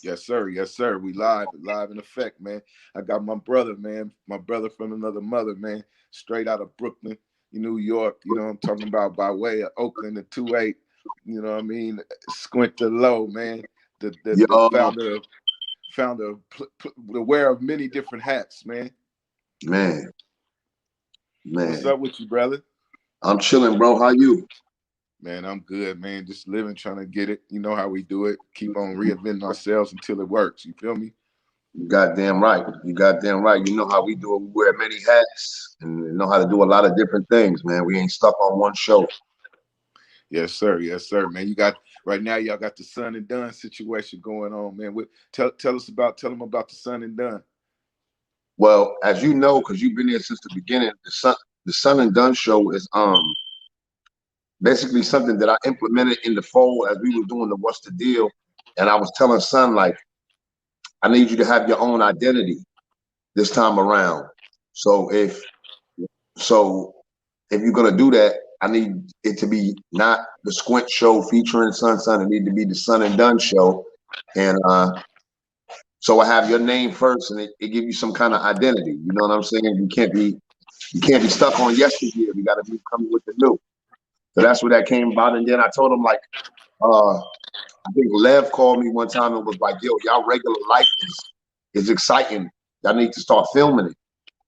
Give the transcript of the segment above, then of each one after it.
Yes, sir. Yes, sir. We live in effect, man. I got my brother, man. My brother from another mother, man. Straight out of Brooklyn, New York. You know what I'm talking about, by way of Oakland, the 2-8. You know what I mean? Squint Lo, man. The Yo, founder, the wearer of many different hats, man. man, What's man. up with you, brother? I'm chilling, bro. How you? Man, I'm good, man. Just living, trying to get it. You know how we do it. Keep on reinventing ourselves until it works. You feel me? You goddamn right. You goddamn right. You know how we do it. We wear many hats and know how to do a lot of different things, man. We ain't stuck on one show. Yes, sir. Yes, sir, man. You got right now. Y'all got the son and done situation going on, man. Tell them about the son and done. Well, as you know, because you've been here since the beginning, the Sun and Done show is basically something that I implemented in the fold as we were doing the What's the Deal. And I was telling Son, like, I need you to have your own identity this time around. So so if you're gonna do that, I need it to be not the Squint show featuring Sun. It need to be the Sun and Done show. And so I have your name first, and it give you some kind of identity. You know what I'm saying? You can't be stuck on yesteryear. You got to be coming with the new. So that's where that came about. And then I told him, like, I think Lev called me one time and was like, "Yo, y'all regular life is exciting. Y'all need to start filming it."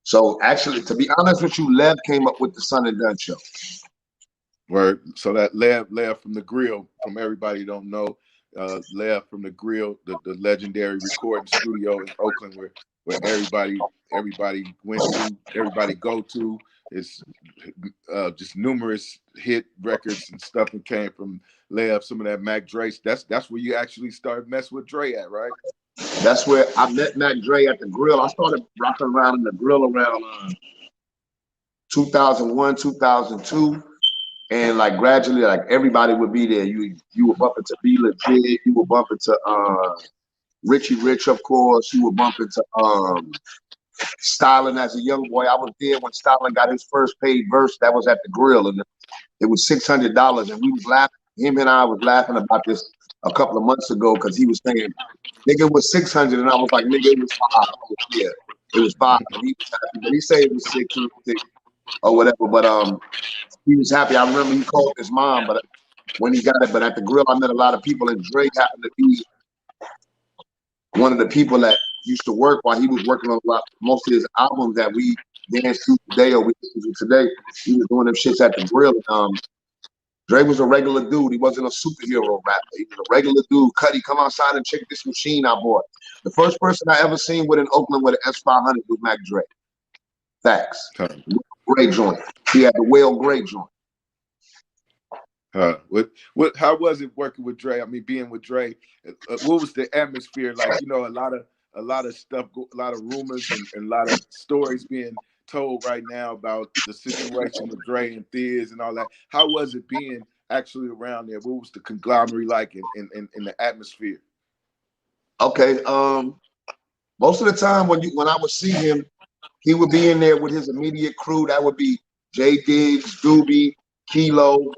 So actually, to be honest with you, Lev came up with the Sun and Done show. Word. So that Lev from the Grill, from everybody don't know, Lev from the Grill, the legendary recording studio in Oakland, where everybody went to, everybody go to. It's just numerous hit records and stuff that came from Lev. Some of that Mac Dre. That's where you actually started messing with Dre at, right? That's where I met Mac Dre at the Grill. I started rocking around in the Grill around 2001, 2002. And like gradually, like everybody would be there. You were bumping to Be Legit. You were bumping to Richie Rich, of course. You were bumping to Styling as a young boy. I was there when Styling got his first paid verse. That was at the Grill, and it was $600. And we was laughing. Him and I was laughing about this a couple of months ago because he was saying, "Nigga, it was 600," and I was like, "Nigga, it was five." Was, yeah, it was five. And he was happy, but he said it was six or whatever. But he was happy. I remember he called his mom, but when he got it, but at the Grill, I met a lot of people, and Drake happened to be one of the people that used to work while he was working on most of his albums that we dance to today or we listen to today. He was doing them shits at the Grill. Dre was a regular dude. He wasn't a superhero rapper. He was a regular dude. Cuddy, come outside and check this machine I bought. The first person I ever seen with an Oakland with an S500 was Mac Dre. Facts. Gray joint. He had the whale gray joint. How was it working with Dre? I mean, being with Dre, what was the atmosphere like? A lot of stuff, a lot of rumors and a lot of stories being told right now about the situation with Dre and Thiz and all that. How was it being actually around there? What was the conglomerate like in the atmosphere? Okay. Most of the time when I would see him, he would be in there with his immediate crew. That would be Jay Diggs, Doobie, Kilo,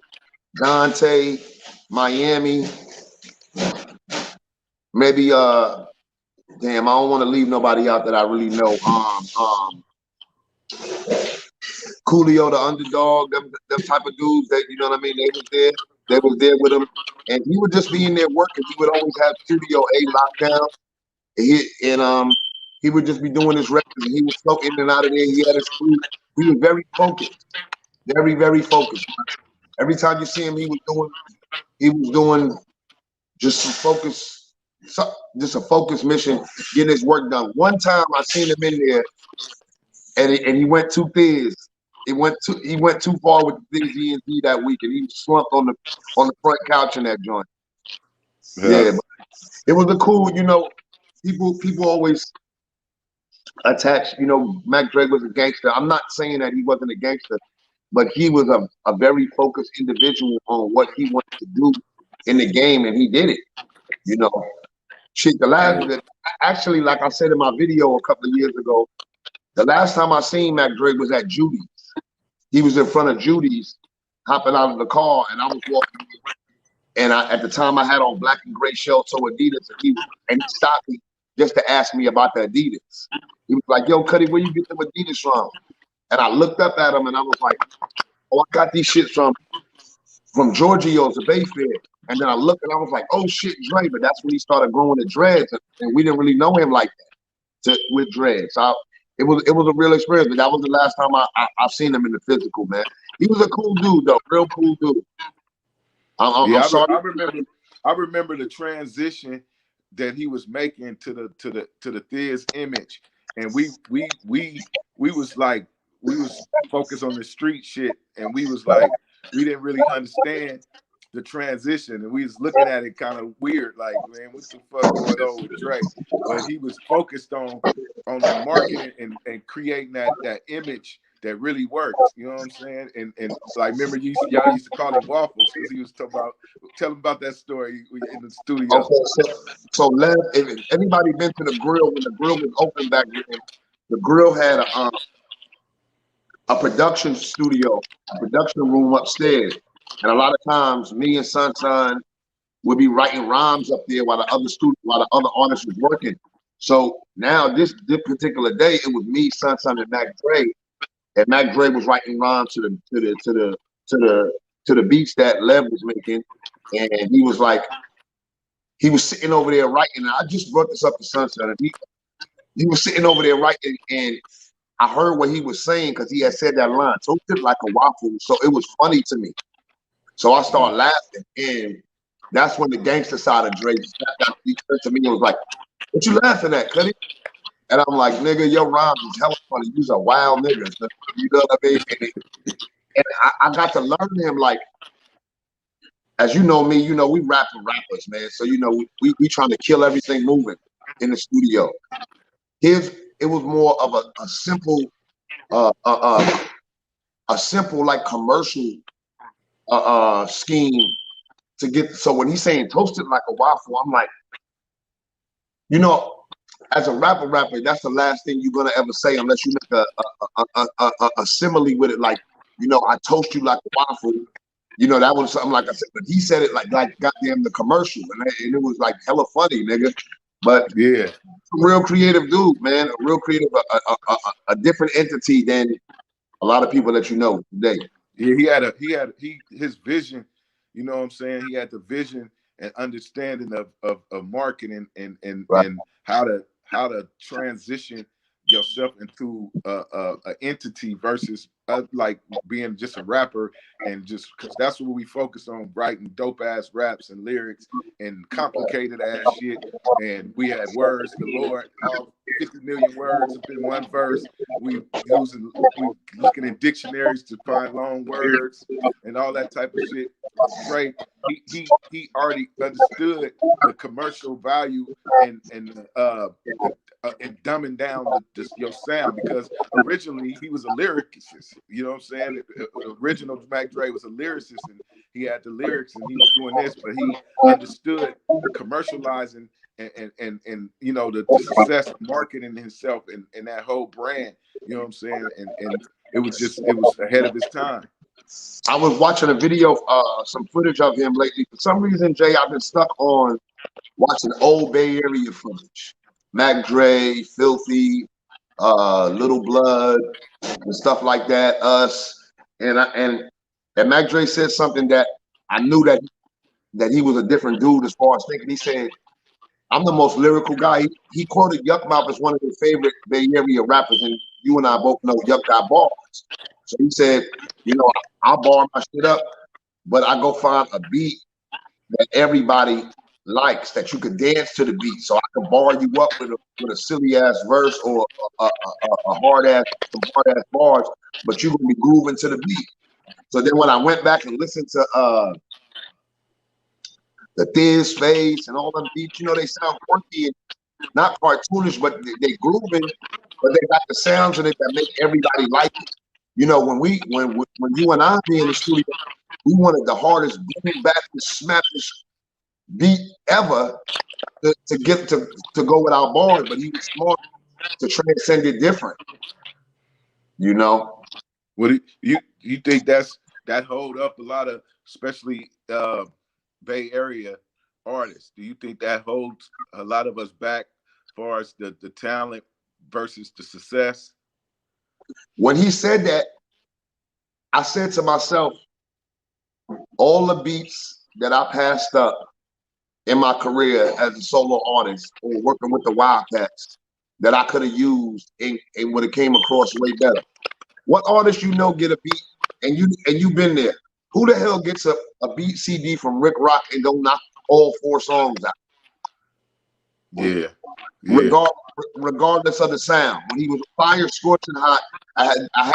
Dante, Miami, maybe damn, I don't want to leave nobody out that I really know. Coolio, the underdog, them type of dudes that you know what I mean. They was there. They was there with him, and he would just be in there working. He would always have Studio A locked down. He would just be doing his records, and he would float in and out of there. He had his crew. He was very focused, very very focused. Every time you see him, he was doing just just a focused mission, getting his work done. One time I seen him in there, and he went too thiz. He went too far with the Thiz E&T that week, and he was slumped on the front couch in that joint. Yeah. Yeah, but it was a cool, people always attach, Mac Dre was a gangster. I'm not saying that he wasn't a gangster, but he was a very focused individual on what he wanted to do in the game, and he did it. You know, shit. Actually, like I said in my video a couple of years ago, the last time I seen Mac Dre was at Judy's. He was in front of Judy's, hopping out of the car, and I was walking in. And at the time I had on black and gray Shelto Adidas, and he stopped me just to ask me about the Adidas. He was like, "Yo, Cuddy, where you get them Adidas from?" And I looked up at him and I was like, "Oh, I got these shits from Giorgio's, the Bayfair." And then I looked and I was like, "Oh shit, Dre!" But that's when he started growing the dreads, and we didn't really know him like that with dreads. So it was a real experience. But that was the last time I've seen him in the physical, man. He was a cool dude though, real cool dude. I'm sorry. I remember the transition that he was making to the Thiz image, and we was like, we was focused on the street shit, and we was like, we didn't really understand the transition, and we was looking at it kind of weird, like, man, what the fuck going on with Drake? But he was focused on the marketing and creating that image that really works. You know what I'm saying? And like, remember y'all used to call him Waffles because he was talking about, tell him about that story in the studio. Okay, so Lev, if anybody been to the grill when the grill was open back then, the grill had a production studio, a production room upstairs. And a lot of times me and Sun would be writing rhymes up there while the other artists was working. So now this particular day, it was me, Sun, and Mac Dre. And Mac Dre was writing rhymes to the beats that Lev was making. And he was sitting over there writing. And I just brought this up to Sunshine. And he was sitting over there writing, and I heard what he was saying because he had said that line, toasted like a waffle. So it was funny to me. So I started laughing, and that's when the gangster side of Drake snapped out. He turned to me and was like, "What you laughing at, Cuddy?" And I'm like, "Nigga, your rhymes is hella funny. You's a wild nigga." So, you know what I mean? And I got to learn him, like, as you know me, you know, we rappers, man. So, you know, we trying to kill everything moving in the studio. It was more of a simple, like commercial scheme to get. So when he's saying toasted like a waffle, I'm like, you know, as a rapper, that's the last thing you're gonna ever say unless you make a simile with it, like, you know, I toast you like a waffle. You know, that was something like I said, but he said it like goddamn the commercial, and it was like hella funny, nigga. But yeah, a real creative dude, man, a real creative, a different entity than a lot of people that you know today. Yeah, his vision, you know what I'm saying? He had the vision and understanding of marketing and Right. and how to transition yourself into a entity versus like being just a rapper, and just because that's what we focus on, writing dope ass raps and lyrics and complicated ass shit, and we had words galore, all 50 million words up in one verse. We looking in dictionaries to find long words and all that type of shit. Drake, he already understood the commercial value and dumbing down your sound, because originally he was a lyricist. You know what I'm saying? Original Mac Dre was a lyricist, and he had the lyrics and he was doing this, but he understood commercializing and you know the success of marketing himself and that whole brand. You know what I'm saying? And it was ahead of his time. I was watching a video, some footage of him lately. For some reason, Jay, I've been stuck on watching old Bay Area footage. Mac Dre, Filthy, Little Blood, and stuff like that. Us, and Mac Dre said something that I knew that he was a different dude as far as thinking. He said, "I'm the most lyrical guy." He quoted Yuck Mouth as one of his favorite Bay Area rappers, and you and I both know Yuck got bars. So he said, "You know, I'll bar my shit up, but I go find a beat that everybody likes, that you could dance to the beat. So I can bar you up with a silly ass verse or a hard ass bars, but you're gonna be grooving to the beat." So then when I went back and listened to the Thiz Face and all them beats, you know, they sound quirky and not cartoonish, but they grooving, but they got the sounds in it that make everybody like it. You know, when you and I be in the studio, we wanted the hardest boom back to smack this beat ever to get to go with our bars, but he was smart to transcend it different. You know. What do you think that hold up a lot of, especially Bay Area artists? Do you think that holds a lot of us back as far as the talent versus the success? When he said that, I said to myself, all the beats that I passed up in my career as a solo artist or working with the Wildcats that I could have used and would have came across way better. What artist you know get a beat and you've been there? Who the hell gets a beat CD from Rick Rock and don't knock all 4 songs out? Yeah, yeah, Regardless of the sound. When he was fire, scorching hot, I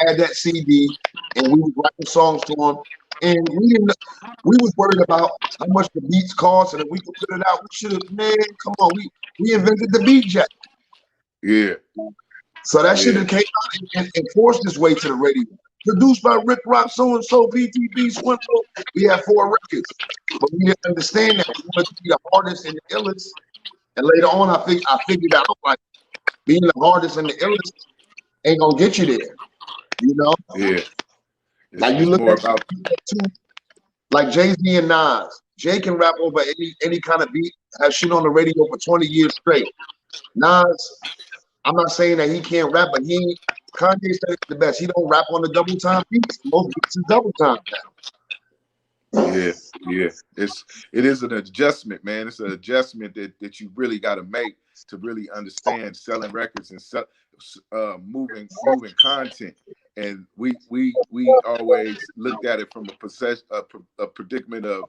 had that CD and we was writing songs to him, and we was worried about how much the beats cost, and if we could put it out, we should have. Man, come on, we invented the beat jack. yeah, So that shit yeah, that came out and forced its way to the radio. Produced by Rick Rock, so and so, VTB, Squint Lo. We had 4 records, but we didn't understand that. We wanted to be the hardest and the illest. And later on, I figured out like being the hardest and the illest ain't gonna get you there. You know, yeah. like you It's look more at about two, like Jay-Z and Nas. Jay can rap over any kind of beat. Has shit on the radio for 20 years straight. Nas, I'm not saying that he can't rap, but Kanye said it's the best. He don't rap on the double time beats. Most beats is double time now. yeah, yeah. It is an adjustment, man. It's an adjustment that you really got to make to really understand selling records and moving content. And we always looked at it from a predicament of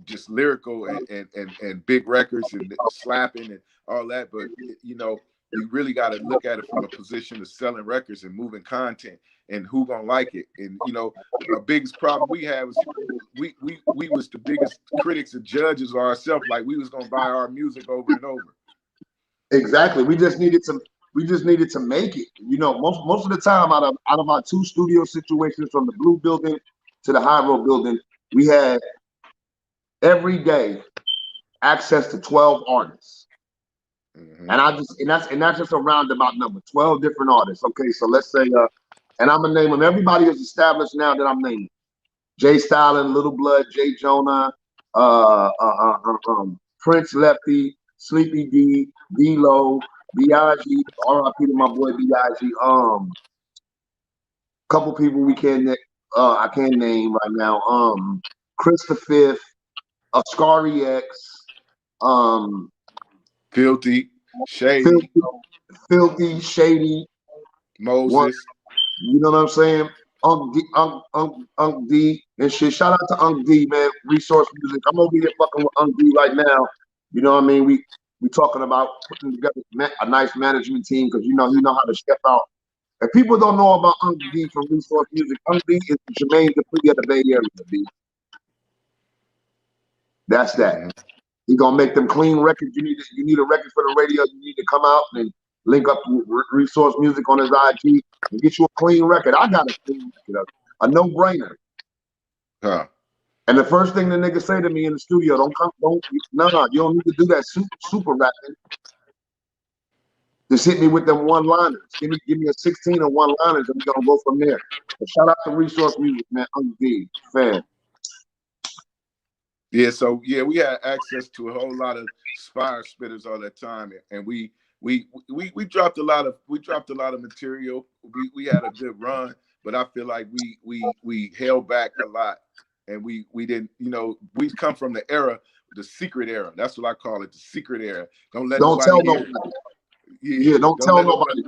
just lyrical and big records and slapping and all that. But you know, we really got to look at it from a position of selling records and moving content and who gonna like it. And you know, our biggest problem we had was we was the biggest critics and judges of ourselves. Like we was gonna buy our music over and over. Exactly. We just needed to make it. You know, most of the time out of our 2 studio situations from the Blue Building to the High Road Building, we had every day access to 12 artists. Mm-hmm. And that's just a roundabout number, 12 different artists. Okay, so let's say and I'm gonna name them. Everybody is established now that I'm naming. Jay Stalin, Little Blood, Jay Jonah, Prince Lefty, Sleepy D, D-Lo, B.I.G., R.I.P. to my boy B.I.G. Couple people I can't name right now. Chris the Fifth, Ascari X, Filthy, Shady, Filthy, Shady, Moses. You know what I'm saying? Unc D and shit. Shout out to Unc D, man. Resource Music. I'm over here fucking with Unc D right now. You know what I mean? We talking about putting together a nice management team because you know how to step out. If people don't know about Unc D from Resource Music, Unc D is Jermaine Dupri of the Bay Area, B. That's that. Mm-hmm. He gonna make them clean records. You need a record for the radio. You need to come out and link up with Resource Music on his IG and get you a clean record. I got a clean record, a no-brainer. Huh. And the first thing the nigga say to me in the studio, no, you don't need to do that super rapping. Just hit me with them one-liners. Give me a 16 of one-liners and we're gonna go from there. But shout out to Resource Music, man. I'm D, fan. Yeah, so yeah, we had access to a whole lot of fire spitters all that time, and we dropped a lot of material. We had a good run, but I feel like we held back a lot, and we didn't. You know, we come from the era, the secret era. That's what I call it, the secret era. Don't tell nobody. Yeah, don't tell nobody.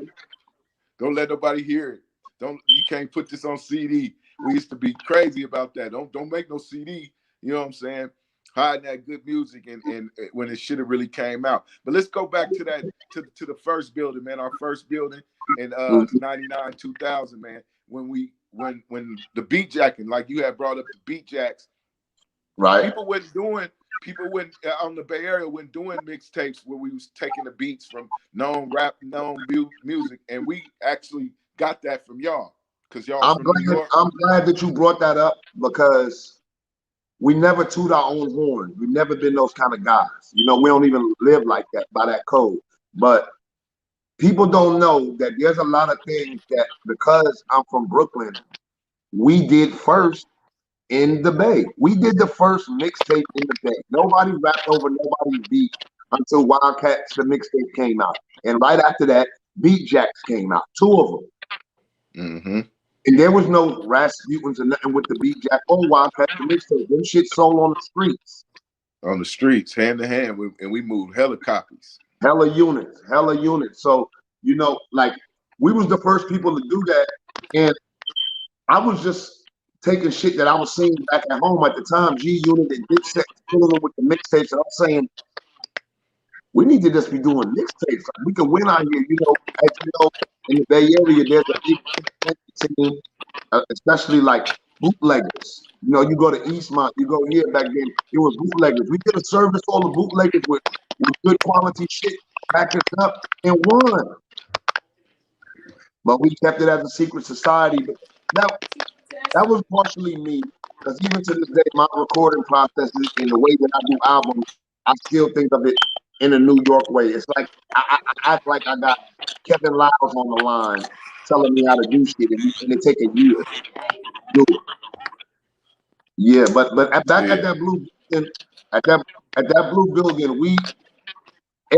Don't let nobody hear it. You can't put this on CD. We used to be crazy about that. Don't make no CD. You know what I'm saying? Hiding that good music and when it should have really came out. But let's go back to that to the first building, man. Our first building in 99, 2000, man. When the beat jacking, like you had brought up the beat jacks, right? People went on the Bay Area when doing mixtapes where we was taking the beats from known music, and we actually got that from y'all because y'all from New York. I'm glad that you brought that up because we never toot our own horn. We've never been those kind of guys. You know, we don't even live like that by that code. But people don't know that there's a lot of things that because I'm from Brooklyn, we did first in the Bay. We did the first mixtape in the Bay. Nobody rapped over nobody's beat until Wildcats, the mixtape came out. And right after that, Beat Jacks came out, 2 of them. Mm-hmm. And there was no Rasputins or nothing with the Beat Jack or Wildcats, the mixtape. Them shit sold on the streets. On the streets, hand to hand, and we moved hella copies. Hella units, hella units. So, you know, like, we was the first people to do that. And I was just taking shit that I was seeing back at home at the time, G Unit and Big Set, filling them with the mixtapes. And I'm saying, we need to just be doing mixtapes. We can win out here. You know, as you know, in the Bay Area, there's a big team, especially like bootleggers. You know, you go to Eastmont, you go here back then, it was bootleggers. We could have serviced all the bootleggers with good quality shit, packaged up, and won. But we kept it as a secret society. But that was partially me, because even to this day, my recording process and the way that I do albums, I still think of it in a New York way. It's like I act like I got Kevin Lyles on the line telling me how to do shit, and it take a year to do it. Yeah, but back at that blue building, at that blue building,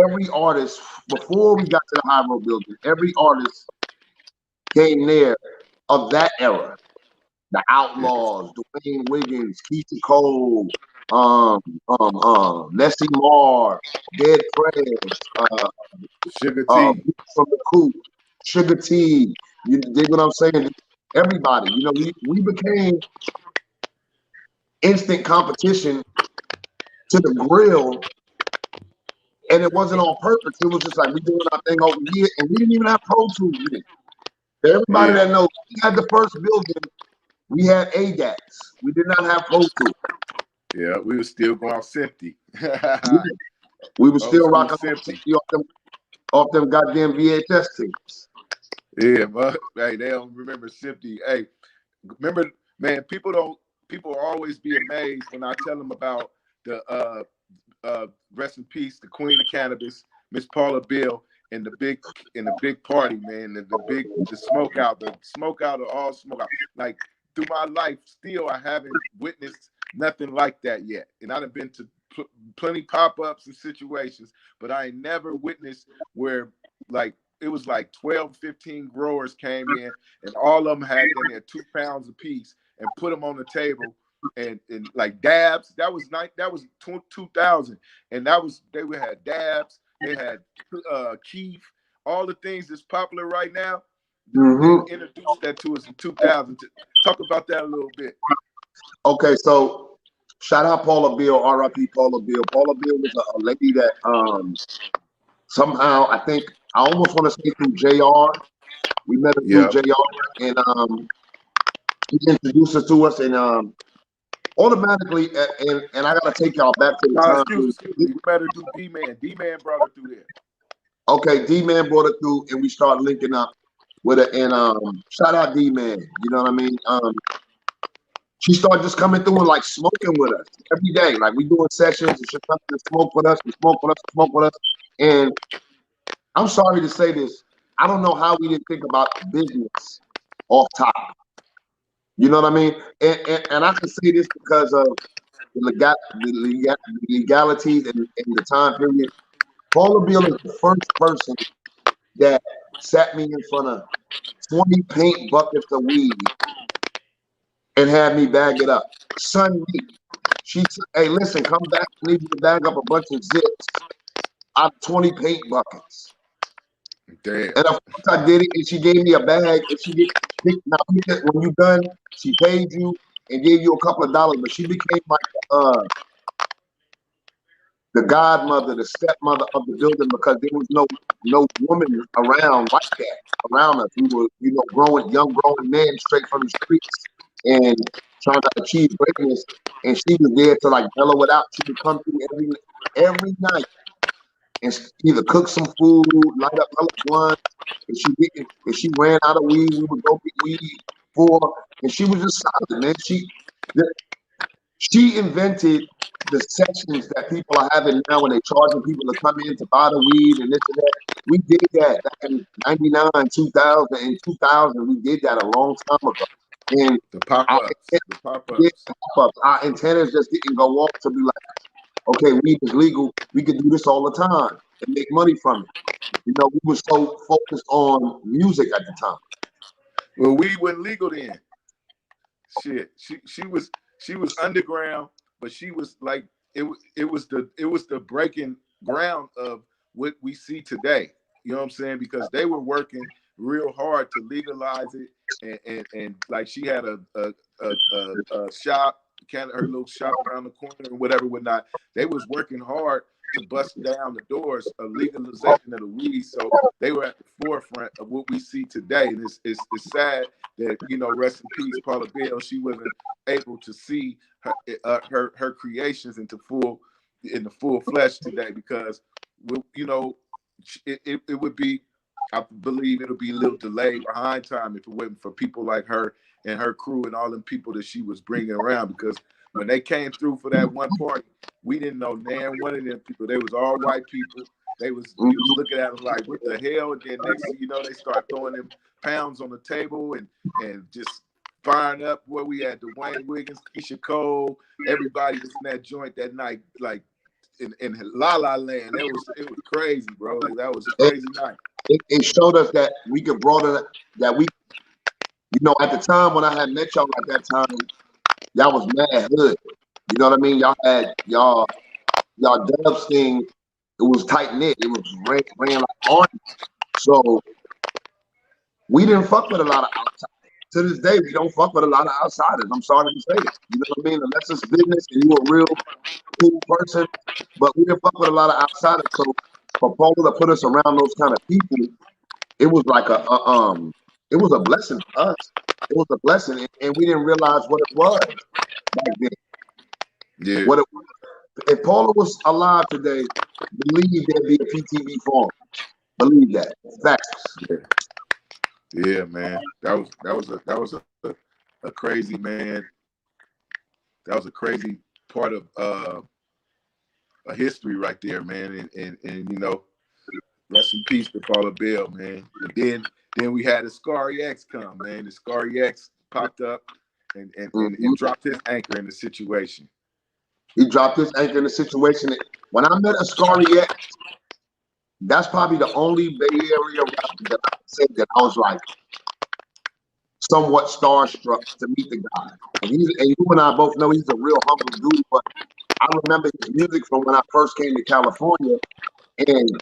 every artist, before we got to the High Road building, every artist came there of that era. The Outlaws, Dwayne Wiggins, Keisha Cole, Nessie Marr, Dead Fresh, Sugar T from the Coop, Sugar T. You dig what I'm saying? Everybody, you know, we became instant competition to the grill, and it wasn't on purpose. It was just like we doing our thing over here, and we didn't even have Pro Tools then. Everybody that knows, we had the first building. We had ADATs. We did not have Pro Tools. Yeah, we were still going 50. We were still rocking 50 off them goddamn VHS tapes. Yeah, but hey, they don't remember 50. Hey, remember, man, people always be amazed when I tell them about the rest in peace, the Queen of Cannabis, Miss Paula Bill, and the big party, man, the smoke out of all smoke out. Like, through my life, still I haven't witnessed nothing like that yet. And I've been to plenty pop-ups and situations, but I ain't never witnessed where, like, it was like 12, 15 growers came in, and all of them had in there 2 pounds a piece and put them on the table. And like dabs, that was 2000, and they had dabs, they had Keef, all the things that's popular right now. They introduced that to us in 2000. Talk about that a little bit. Okay, so shout out Paula Bill, R.I.P. Paula Bill. Paula Bill was a lady that somehow, I think, I almost want to say through JR. We met her through JR, and he introduced her to us, and automatically, and I gotta take y'all back to the time. Excuse me. You better do D-Man. D-Man brought her through there. Okay, D-Man brought her through, and we started linking up with her. And shout out D-Man. You know what I mean? She started just coming through and like smoking with us every day. Like, we doing sessions, and she comes to smoke with us, and smoke with us, smoke with us. And I'm sorry to say this, I don't know how we didn't think about business off top. You know what I mean? And I can say this because of the legalities and the time period. Paula Bill is the first person that sat me in front of 20 paint buckets of weed and had me bag it up. Son, she said, hey, listen, come back. I need you to bag up a bunch of zips out of 20 paint buckets. Damn. And of course I did it, and she gave me a bag, and she did. Now, when you done, she paid you and gave you a couple of dollars, but she became like the godmother, the stepmother of the building, because there was no woman around like that around us. We were, you know, young growing men straight from the streets and trying to achieve greatness. And she was there to like bellow it out. She would come through every night and either cook some food, light up her blunts. If she ran out of weed, we would go get weed for her. And she was just solid, man. She invented the sessions that people are having now when they're charging people to come in to buy the weed and this and that. We did that back in 99, 2000. In 2000, we did that a long time ago. And The pop-ups. The yeah, pop-ups. pop-ups. Our antennas just didn't go off to be like, okay, weed is legal. We can do this all the time and make money from it. You know, we were so focused on music at the time. Well, weed wasn't legal then. Shit. She was underground, but she was like it was the breaking ground of what we see today. You know what I'm saying? Because they were working real hard to legalize it, and like she had a shop, kind of her little shop around the corner or whatever, whatnot. They was working hard to bust down the doors of legalization of the weed. So they were at the forefront of what we see today. And it's sad that, you know, rest in peace, Paula Bill, she wasn't able to see her creations in the full flesh today, because, you know, it would be, I believe it'll be a little delayed behind time if it wasn't for people like her and her crew and all them people that she was bringing around. Because when they came through for that one party, we didn't know nan one of them people. They was all white people. We was looking at them like, what the hell? And then next thing you know, they start throwing them pounds on the table and just firing up. Where we had Dwayne Wiggins, Keisha Cole, everybody was in that joint that night, like in La La Land. It was crazy, bro. Like, that was a crazy night. It showed us that we could broaden, that we, you know, at the time when I had met y'all at that time, y'all was mad hood. You know what I mean? Y'all had y'all dub thing. It was tight knit. It was ran like army. So we didn't fuck with a lot of outsiders. To this day, we don't fuck with a lot of outsiders. I'm sorry to say it. You know what I mean? Unless it's business and you a real cool person, but we didn't fuck with a lot of outsiders. So for Paula to put us around those kind of people, it was like it was a blessing for us. It was a blessing, and we didn't realize what it was back then. Yeah. What it was. If Paula was alive today, believe there'd be a PTV farm. Believe that. Facts. Yeah. Yeah, man. That was a crazy, man. That was a crazy part of a history right there, man. And you know, rest in peace to Paula Bill, man. And then we had the Scary X come, man. The Scary X popped up and dropped his anchor in the situation. He dropped his anchor in the situation. When I met Ascari X, that's probably the only Bay Area rapper that I could say that I was like somewhat starstruck to meet the guy. And you and I both know he's a real humble dude, but I remember his music from when I first came to California, and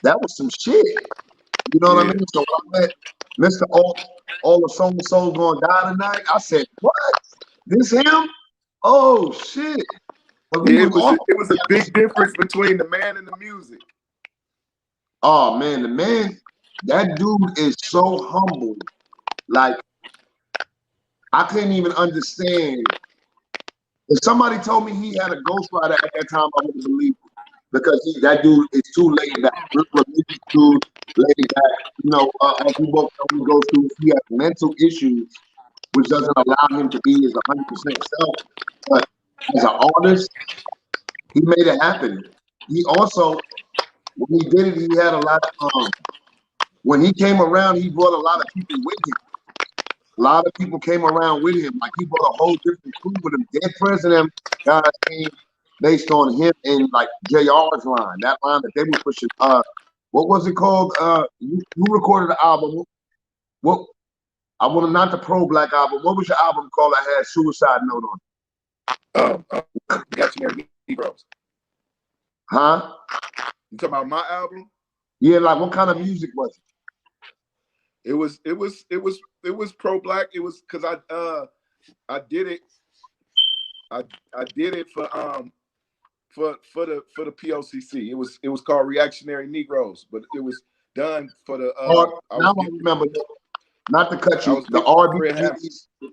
that was some shit. You know what I mean? So when I met Mr. All the Soul and Soul's gonna die tonight, I said, what? This him? Oh shit. But yeah, it was a big difference between the man and the music. Oh man, that dude is so humble. Like, I couldn't even understand. If somebody told me he had a ghostwriter at that time, I wouldn't believe it. Because that dude is too laid back. Real religious dude, laid back. You know, as we both know, he goes through, he has mental issues, which doesn't allow him to be his 100% self. But as an artist, he made it happen. He also, when he did it, he had a lot of, when he came around, he brought a lot of people with him. A lot of people came around with him. Like, he brought a whole different crew with him. Dead President guys came based on him and like JR's line, that line that they were pushing. What was it called? You recorded the album. What? I want to, not the Pro Black album. What was your album called that had Suicide Note on it? Reactionary Negroes. Huh? You talking about my album? Yeah, like what kind of music was it? It was pro black. It was because I did it. I did it for the POCC. It was called Reactionary Negroes, but it was done for the. Now I remember. Not to cut you. The RBGs.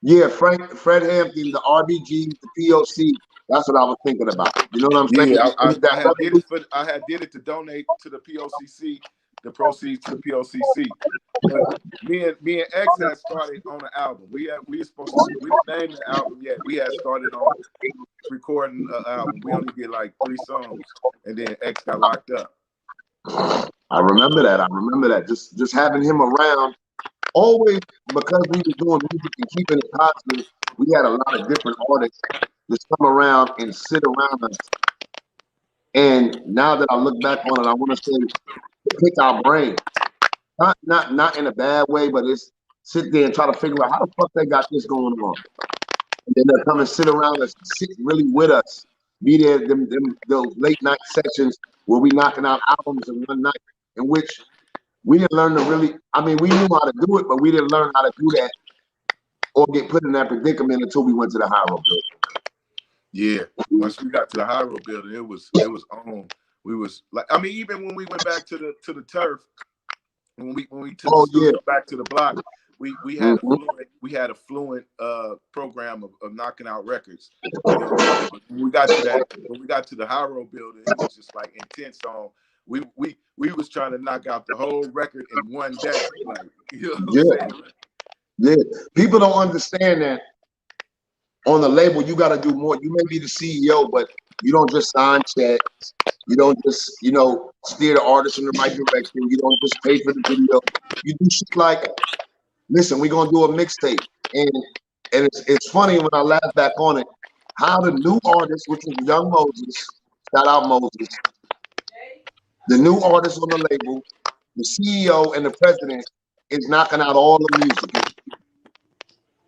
Yeah, Fred Hampton, the RBGs, the POC. That's what I was thinking about. You know what I'm saying? Yeah, I had did it to donate to the POCC, the proceeds to the POCC. But me and X had started on the album. We didn't name the album yet. We had started on recording an album. We only did like 3 songs, and then X got locked up. I remember that. Just having him around. always, because we were doing music and keeping it positive, we had a lot of different artists just come around and sit around us. And now that I look back on it, I want to say pick our brain. Not in a bad way, but it's sit there and try to figure out how the fuck they got this going on. And then they'll come and sit around us, sit really with us. Be there, those late night sessions where we knocking out albums in one night, in which we didn't learn to really, I mean, we knew how to do it, but we didn't learn how to do that or get put in that predicament until we went to the Hyro building. Yeah. Once we got to the Hyro building, it was on. We was like, I mean, even when we went back to the turf, when we took the studio back to the block, we had a fluent program of knocking out records. You know, but when we got to the Hyro building, it was just like intense on. We was trying to knock out the whole record in one day. Like, you know what I'm saying? Yeah. People don't understand that on the label you gotta do more. You may be the CEO, but you don't just sign checks. You don't just, steer the artist in the right direction. You don't just pay for the video. You do shit like, listen, we're gonna do a mixtape. And it's funny when I laugh back on it, how the new artist, which was Young Moses, shout out Moses, the new artist on the label, the CEO and the president is knocking out all the music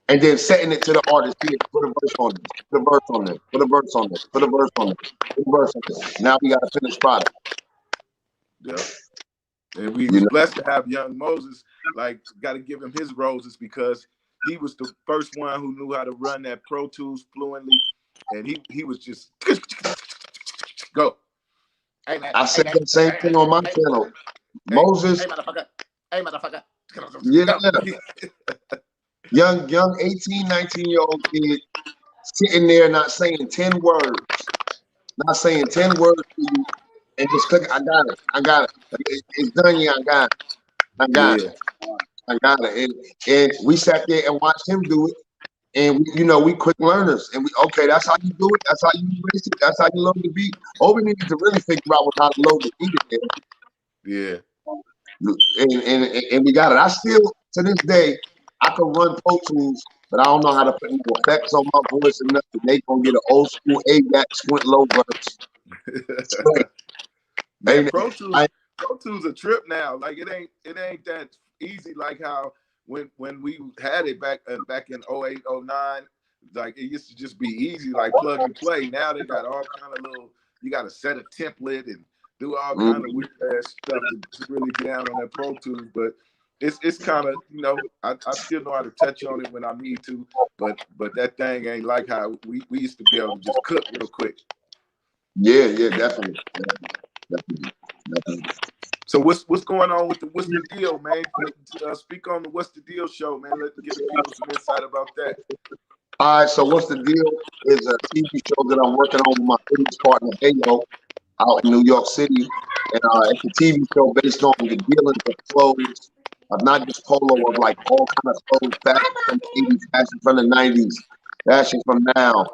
and then setting it to the artist here, put a verse on this, put a verse on this, put a verse on this, put a verse on this, put a verse on this. Now we got a finished product. Yeah. And we was blessed to have Young Moses. Like, got to give him his roses because he was the first one who knew how to run that Pro Tools fluently, and he was just go. Hey, man, I said the same thing on my channel. Moses. Hey, motherfucker. Hey, motherfucker. Yeah. Young 18, 19-year-old kid sitting there not saying 10 words. Not saying 10 words to you and just click, I got it. It's done, yeah, I got it. And we sat there and watched him do it. And we quick learners. And that's how you do it. That's how you erase it. That's how you load the beat. All we needed to really figure out was how to load the beat again. Yeah. And we got it. I still, to this day, I can run Pro Tools, but I don't know how to put no effects on my voice enough to make them get an old school AVAC Squint Lo verse. Man, Pro Tools a trip now. Like it ain't that easy like how when we had it back in 08, 09, like it used to just be easy, like plug and play. Now they got all kind of you got to set a template and do all kind of weird ass stuff to really get down on that Pro Tools. But it's kind of, I still know how to touch on it when I need to, but that thing ain't like how we used to be able to just cook real quick. Yeah, definitely. So what's going on with what's the deal, man? Speak on the What's the Deal show, man. Let's give the people some insight about that. All right, so What's the Deal is a TV show that I'm working on with my business partner, JaymoeXO, out in New York City. And it's a TV show based on the dealings of clothes, of not just polo, of like all kind of clothes, fashion from the 80s, fashion from the 90s, fashion from now.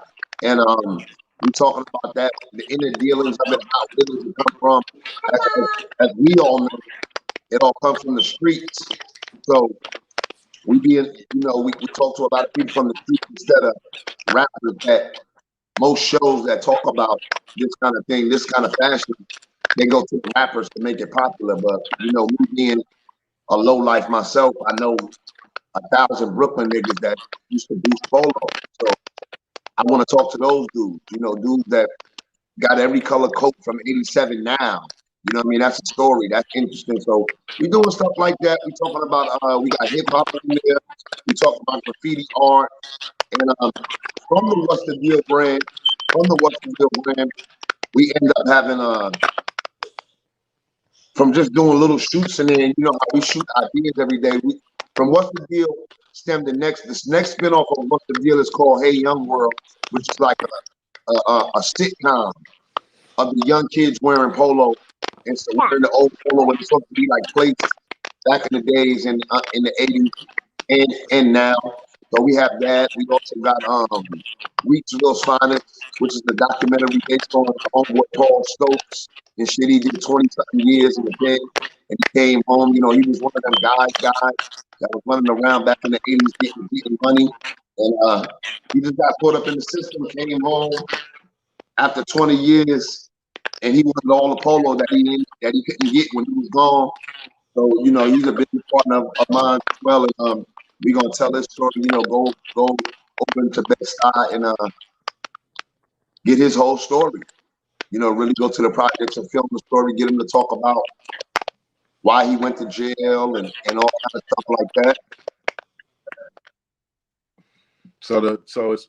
And we're talking about that, the inner dealings of it, how dealings come from. As we all know, it all comes from the streets. So we talk to a lot of people from the streets instead of rappers that most shows that talk about this kind of thing, this kind of fashion, they go to the rappers to make it popular. But me being a low life myself, I know 1,000 Brooklyn niggas that used to boost polo. So I want to talk to those dudes, dudes that got every color coat from 87 now. You know what I mean? That's a story. That's interesting. So we doing stuff like that. We talking about, we got hip hop in there. We talking about graffiti art. And from the What's the Deal brand, we end up having, from just doing little shoots and then, how we shoot ideas every day. From What's the Deal stemmed this next spinoff of What's the Deal is called Hey Young World, which is like a sitcom of the young kids wearing polo and so wearing the old polo when it's supposed to be like plates back in the days in the 80s and now. So we have that. We also got Wheatsville's Finest, which is the documentary based on homeboy Paul Stokes and shit. He did 20-something years in the thing. and he came home. You know, he was one of them guys that was running around back in the 80s getting money. And he just got caught up in the system, came home after 20 years, and he wanted all the polo that he couldn't get when he was gone. So, you know, he's a business partner of mine as well. And we're gonna tell this story, you know, go over to Bed-Stuy and get his whole story. You know, really go to the projects and film the story, get him to talk about why he went to jail and all kind of stuff like that. So it's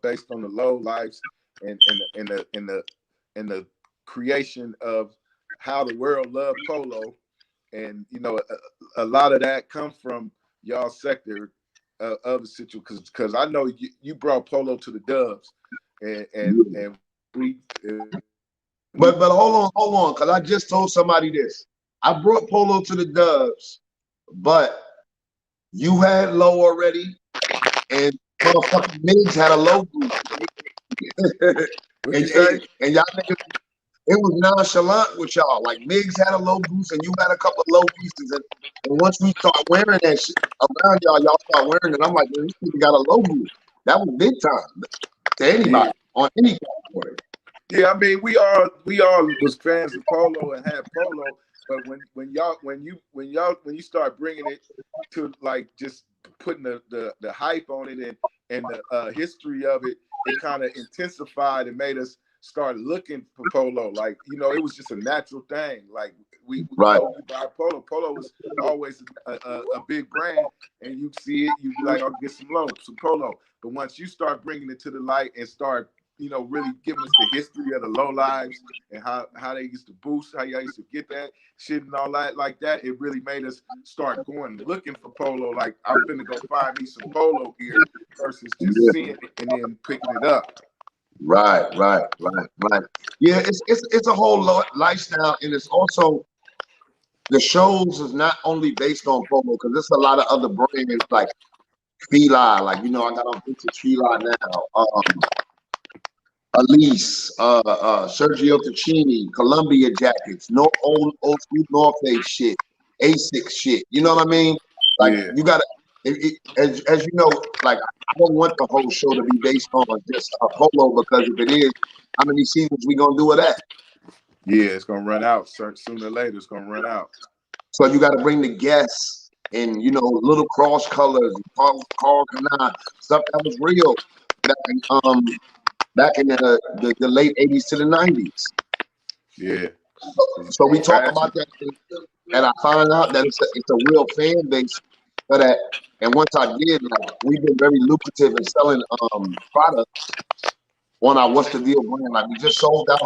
based on the low lives and the creation of how the world loved polo, and you know a lot of that comes from y'all sector of the situation, because I know you brought polo to the Dubs, and we. But hold on, because I just told somebody this. I brought polo to the Dubs, but you had low already, and motherfucking Migs had a low group. and y'all niggas, it was nonchalant with y'all. Like Migs had a low goose and you had a couple of low pieces. And once we start wearing that shit around y'all start wearing it. I'm like, man, this nigga got a low goose. That was big time to anybody on any category. Yeah, I mean, we all was fans of polo and had polo, but when you start bringing it to like just putting the hype on it and the history of it, it kind of intensified and made us start looking for polo. Like, you know, it was just a natural thing. Like we right. you buy polo. Polo was always a big brand, and you see it, you be like, I'll get some polo. But once you start bringing it to the light and start, you know, really giving us the history of the low lives and how they used to boost, how y'all used to get that shit and all that like that, it really made us start going looking for polo. Like, I'm finna go find me some polo here versus just seeing it and then picking it up. Right. Yeah, it's a whole lifestyle, and it's also the shows is not only based on polo, because there's a lot of other brands like Fila, like, you know, I got on vintage Fila now. Elise, Sergio Tacchini, Columbia jackets, no old school North Face shit, Asics shit. You know what I mean? Like, you gotta, as you know, like, I don't want the whole show to be based on just a polo, because if it is, how many seasons we gonna do with that? Yeah, it's gonna run out sooner or later. It's gonna run out. So you got to bring the guests and, you know, little cross colors, Carl Canard, stuff that was real back in the late 80s to the 90s. Yeah. So we talk about that, and I found out that it's a real fan base for that. And once I did, like, we've been very lucrative in selling product on our What's the Deal brand. Like, we just sold out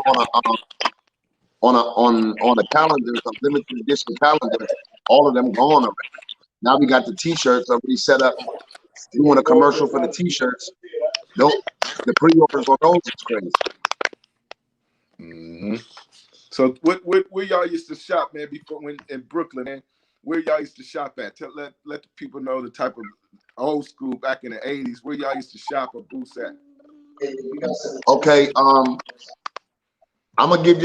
on a calendar, some limited edition calendar. All of them gone already. Now we got the T-shirts already set up. Doing a commercial for the T-shirts. The pre-orders on those is crazy. Mm-hmm. So where y'all used to shop, man, before when in Brooklyn, man? Where y'all used to shop at? Let the people know the type of old school back in the 80s, where y'all used to shop or boost at. Okay, I'm gonna hit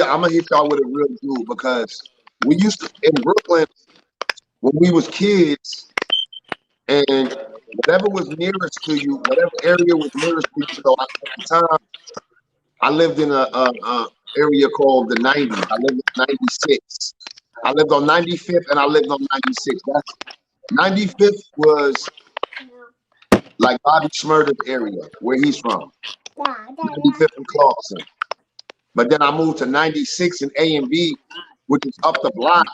y'all with a real jewel, because we used to in Brooklyn when we was kids, and whatever was nearest to you, whatever area was nearest to you. So at the time, I lived in a area called the 90s. I lived in 96. I lived on 95th and I lived on 96. That's 95th was like Bobby Schmurder's area, where he's from. 95th and Clarkson. But then I moved to 96 and A and B, which is up the block.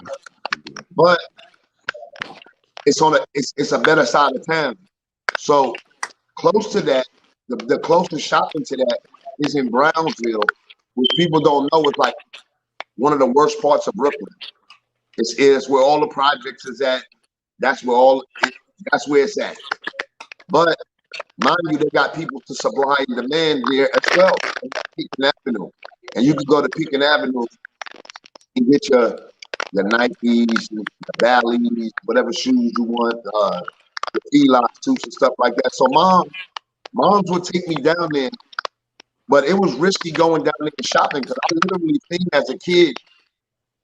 But it's a better side of town. So close to that, the closest shopping to that is in Brownsville, which people don't know is like one of the worst parts of Brooklyn. It's where all the projects is at. That's where it's at. But mind you, they got people to supply and demand there as well. Pekin Avenue, and you can go to Pekin Avenue and get your Nikes, the Bally's, whatever shoes you want, the Fila suits and stuff like that. So moms would take me down there, but it was risky going down there shopping, because I literally seen as a kid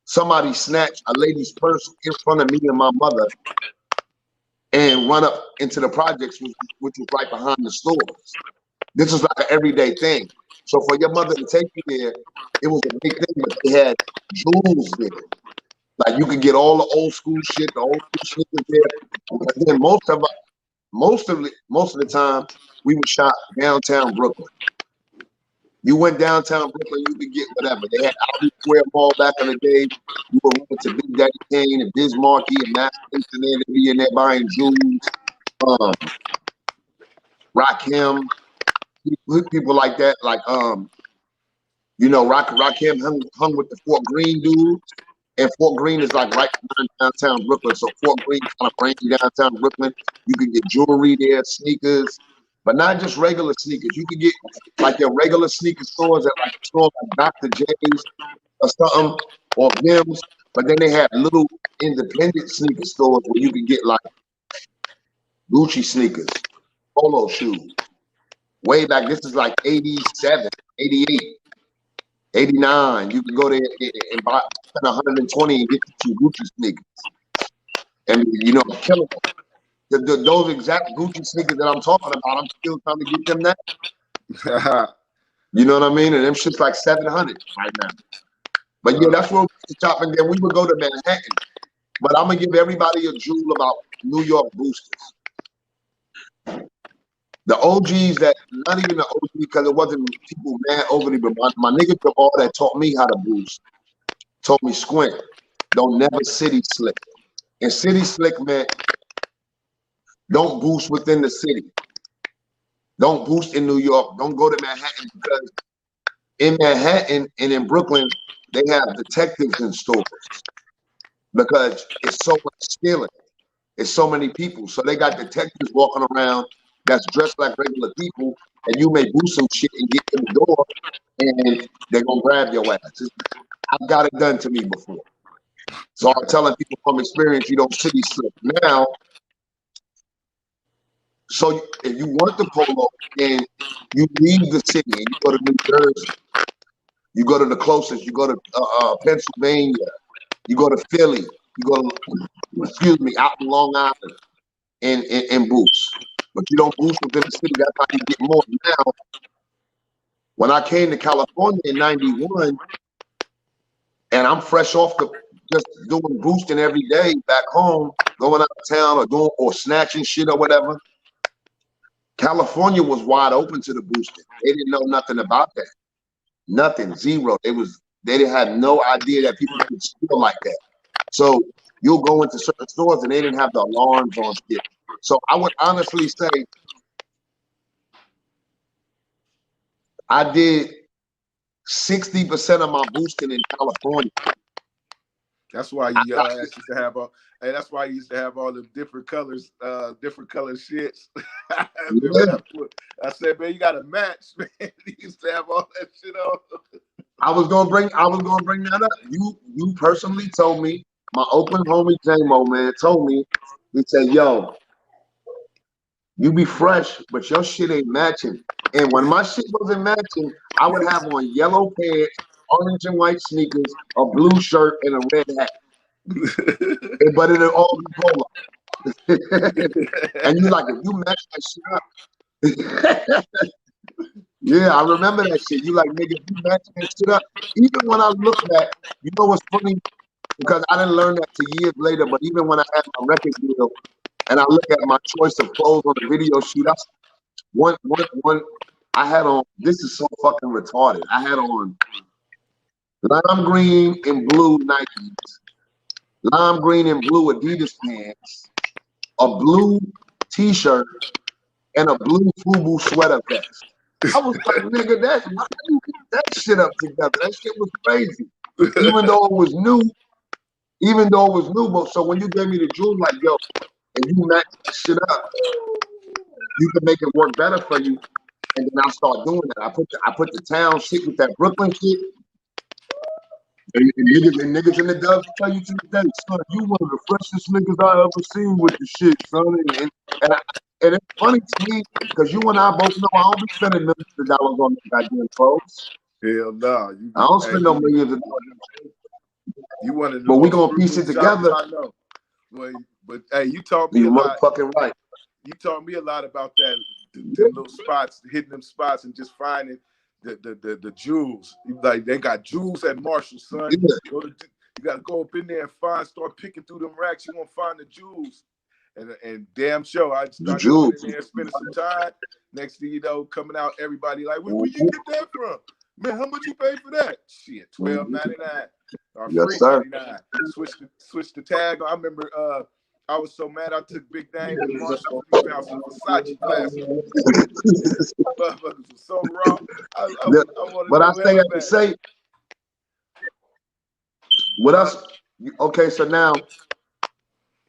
somebody snatch a lady's purse in front of me and my mother and run up into the projects, which was right behind the stores. This was like an everyday thing. So for your mother to take you there, it was a big thing, but they had jewels there. Like you could get all the old school shit, the old school sneakers there. But then most of the time, we would shop downtown Brooklyn. You went downtown Brooklyn, you could get whatever. They had Albee Square Mall back in the day. You were running to Big Daddy Kane and Biz Markie and Mass Station there. They'd be in there buying jewels. Rakim, people like that. Like, you know, Rakim hung with the Fort Greene dudes. And Fort Greene is like right behind downtown Brooklyn. So Fort Greene kind of brings you downtown Brooklyn. You can get jewelry there, sneakers. But not just regular sneakers. You could get like your regular sneaker stores at like a store like Dr. J's or something, or Vim's. But then they had little independent sneaker stores where you could get like Gucci sneakers, polo shoes. Way back, this is like 87, 88, 89. You could go there and buy 120 and get you Gucci sneakers. And you know, killing them. Those exact Gucci sneakers that I'm talking about, I'm still trying to get them now. You know what I mean? And them shit's like 700 right now. But yeah, that's where we used to shop. And then we would go to Manhattan. But I'm going to give everybody a jewel about New York boosters. The OGs that, not even the OG, because it wasn't people mad over it, but my nigga Jabbar that taught me how to boost, told me, Squint, don't never city slick. And city slick meant, don't boost within the city. Don't boost in New York. Don't go to Manhattan, because in Manhattan and in Brooklyn, they have detectives in stores because it's so much stealing. It's so many people. So they got detectives walking around that's dressed like regular people, and you may boost some shit and get in the door, and they're going to grab your ass. I've got it done to me before. So I'm telling people from experience, you don't city slip. Now, so if you want the polo and you leave the city and you go to New Jersey, you go to the closest, you go to Pennsylvania, you go to Philly, you go to, out in Long Island and boost. But you don't boost within the city, that's how you get more. Now, when I came to California in 91, and I'm fresh off the just doing boosting every day back home, going out of town or snatching shit or whatever, California was wide open to the boosting. They didn't know nothing about that. Nothing, zero. They had no idea that people could steal like that. So you'll go into certain stores and they didn't have the alarms on shit. So I would honestly say I did 60% of my boosting in California. That's why you used to have all. Hey, that's why you used to have all the different colors, different color shits. Yeah. I said, man, you got to match, man. You used to have all that shit on. I was gonna bring that up. You personally told me, my Oakland homie JayMo, man, told me, he said, yo, you be fresh, but your shit ain't matching. And when my shit wasn't matching, I would have on yellow pants, orange and white sneakers, a blue shirt, and a red hat. But it'll all be polo. And you like, if you match that shit up. Yeah, I remember that shit. You like, nigga, if you match that shit up. Even when I look back, you know what's funny? Because I didn't learn that till years later, but even when I had my record deal and I look at my choice of clothes on the video shoot, one I had on, this is so fucking retarded. I had on lime green and blue Nikes, lime green and blue Adidas pants, a blue t-shirt, and a blue FUBU sweater vest. I was like, nigga, why you get that shit up together? That shit was crazy. Even though it was new, but so when you gave me the jewel, like, yo, and you match that shit up, you can make it work better for you. And then I start doing that. I put the town shit with that Brooklyn shit. And niggas in the dubs tell you to this day, son, you one of the freshest niggas I ever seen with the shit, son. And it's funny to me because you and I both know I don't be spending millions of dollars on the goddamn clothes. Hell no. I don't spend no millions of dollars. You one of the But we most gonna piece frugal it shoppers together. I know. Boy, but hey, you taught me You a lot. motherfucking right. You taught me a lot about that, them little spots, hitting them spots, and just finding the jewels. Like they got jewels at Marshall, son. Yeah. You gotta go up in there and start picking through them racks. You gonna find the jewels. And damn sure, I start going in there, spending some time. Next thing you know, coming out, everybody like, where you get that from? Man, how much you pay for that? Shit, $12.99 or Yes, free sir. $99. Switch the tag. I remember I was so mad I took Big Dame and Marshall. We found some Versace glasses. Motherfuckers was so raw. I wanted But I them say hella that to bad. say, with us, okay, so now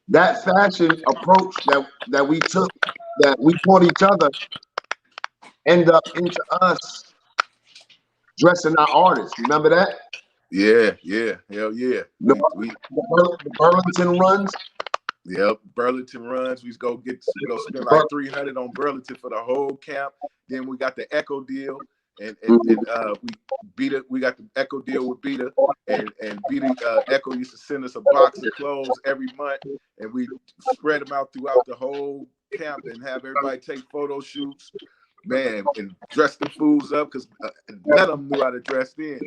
that fashion approach that we took, that we taught each other, end up into us dressing our artists. Remember that? Yeah, hell yeah. The Burlington runs. Yep, Burlington runs. We go spend like $300 on Burlington for the whole camp. Then we got the Echo deal, and we got the Echo deal with Beta, and Beta Echo used to send us a box of clothes every month, and we spread them out throughout the whole camp and have everybody take photo shoots, man, and dress the fools up because none of them knew how to dress then.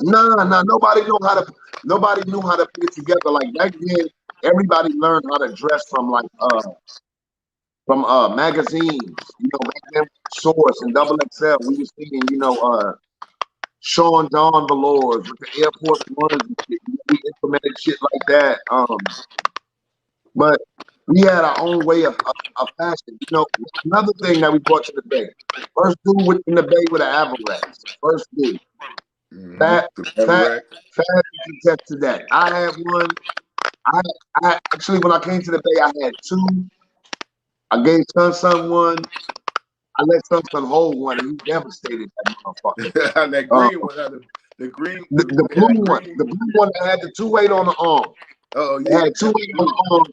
Nah, nobody knew how to put it together. Like back then, everybody learned how to dress from magazines. You know, back then Source and Double XL. We were seeing, Sean John Velours with the Air Force Ones and shit. We implemented shit like that. But we had our own way of fashion. You know, another thing that we brought to the Bay. First dude in the Bay with an Avarex. First dude. Fat can attest to that. I had one. I actually, when I came to the Bay, I had two. I gave Son one. I let Son hold one, and he devastated that motherfucker. That green one, the blue one, the blue one that had the 2-8 on the arm. Oh yeah, had 2-8 on the arm.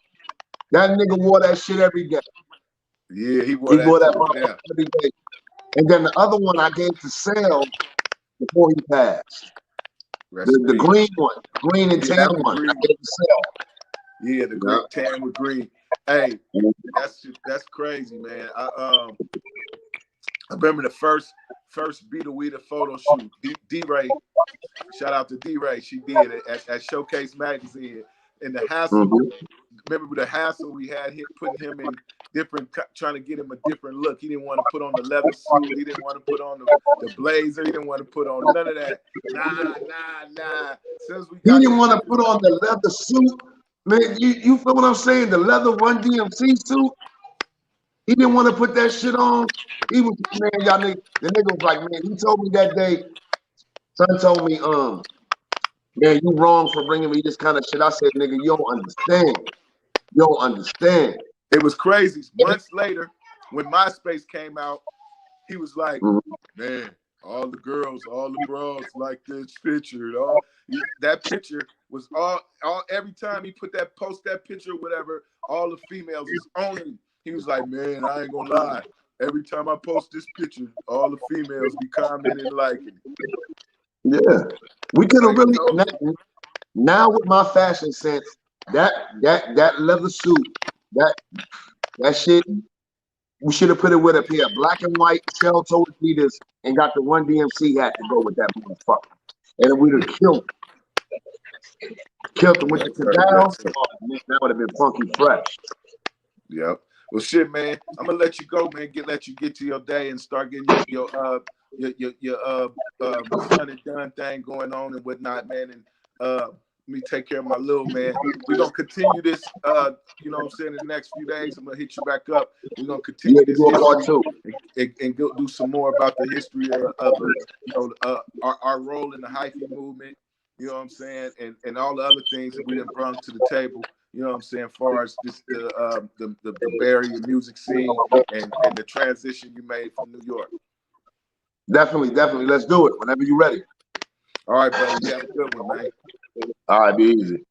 That nigga wore that shit every day. Yeah, he wore that motherfucker every day. And then the other one I gave to Sale before he passed. The green one, green and tan one. I gave to Sale. Yeah, the green tan with green. Hey, that's crazy, man. I remember the first Beta Weeda photo shoot. D-Ray, shout out to D-Ray. She did it at Showcase Magazine. And the hassle, remember the hassle we had putting him in different, trying to get him a different look. He didn't want to put on the leather suit. He didn't want to put on the blazer. He didn't want to put on none of that. Nah. He didn't want to put on the leather suit. Man, you feel what I'm saying? The leather Run DMC suit. He didn't want to put that shit on. He was, man, y'all nigga. The nigga was like, man, he told me that day. Son told me, man, you wrong for bringing me this kind of shit. I said, nigga, you don't understand. You don't understand. It was crazy. Months later, when MySpace came out, he was like, man, all the girls, all the bros like this picture. That picture was all every time he post that picture, whatever, all the females was on him. He was like, man, I ain't gonna lie. Every time I post this picture, all the females be commenting and liking it. Yeah. We could have really now with my fashion sense, that leather suit, that shit, we should have put it with a pair of black and white shell-toed Adidas and got the Run DMC hat to go with that motherfucker. And we'd have killed him with the Cadell. Oh, man, that would have been funky fresh. Yep. Well, shit, man. I'm gonna let you go, man. Let you get to your day and start getting your son and done thing going on and whatnot, man. And let me take care of my little man. We're gonna continue this. You know what I'm saying? In the next few days, I'm gonna hit you back up. We're gonna continue this history and go do some more about the history of our role in the hyphy movement. You know what I'm saying? And all the other things that we done brought to the table. You know what I'm saying? As far as just the Bay Area music scene and the transition you made from New York. Definitely. Let's do it whenever you're ready. All right, buddy. You have a good one, man. All right, be easy.